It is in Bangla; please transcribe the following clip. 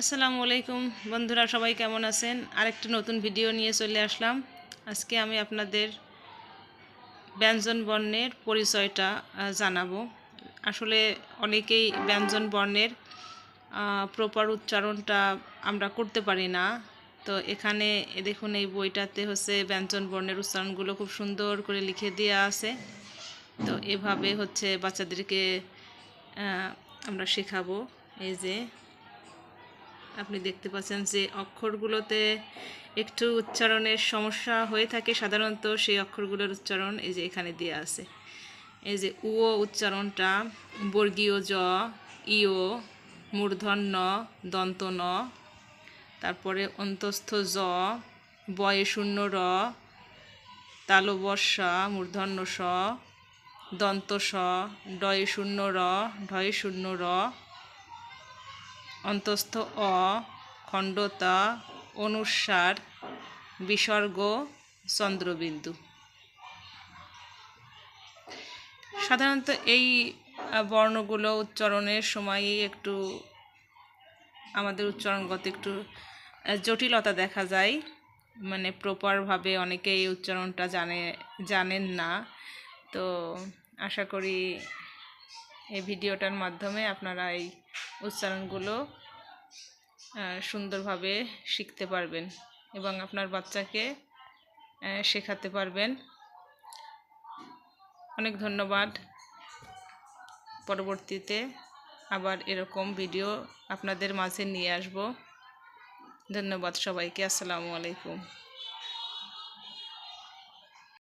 আসসালামু আলাইকুম বন্ধুরা, সবাই কেমন আছেন? আরেকটা নতুন ভিডিও নিয়ে চলে আসলাম। আজকে আমি আপনাদের ব্যঞ্জন বর্ণের পরিচয়টা জানাবো। আসলে অনেকেই ব্যঞ্জন বর্ণের প্রপার উচ্চারণটা আমরা করতে পারি না। তো এখানে দেখুন, এই বইটাতে হচ্ছে ব্যঞ্জন বর্ণের উচ্চারণগুলো খুব সুন্দর করে লিখে দেওয়া আছে। তো এভাবে হচ্ছে বাচ্চাদেরকে আমরা শেখাবো। এই যে আপনি দেখতে পাচ্ছেন যে অক্ষরগুলোতে একটু উচ্চারণের সমস্যা হয়ে থাকে সাধারণত, সেই অক্ষরগুলোর উচ্চারণ এই যে এখানে দেওয়া আছে। এই যে উও উচ্চারণটা বর্গীয় জ, ইও, মূর্ধন্য দন্ত ন, তারপরে অন্তস্থ জ, বয়ে শূন্য র, তালবর্ষা মূর্ধন্য স, দন্ত স, ডয়ে শূন্য র, ঢয়ে শূন্য র, অন্তস্থ অ, খণ্ডতা, অনুস্বার, বিসর্গ, চন্দ্রবিন্দু। সাধারণত এই বর্ণগুলো উচ্চারণের সময়ই একটু আমাদের উচ্চারণগত একটু জটিলতা দেখা যায়, মানে প্রপারভাবে অনেকে এই উচ্চারণটা জানেন না। তো আশা করি এই ভিডিওটার মাধ্যমে আপনারা এই উচ্চারণগুলো সুন্দরভাবে শিখতে পারবেন এবং আপনার বাচ্চাকে শেখাতে পারবেন। অনেক ধন্যবাদ। পরবর্তীতে আবার এরকম ভিডিও আপনাদের মাঝে নিয়ে আসব। ধন্যবাদ সবাইকে। আসসালামু আলাইকুম।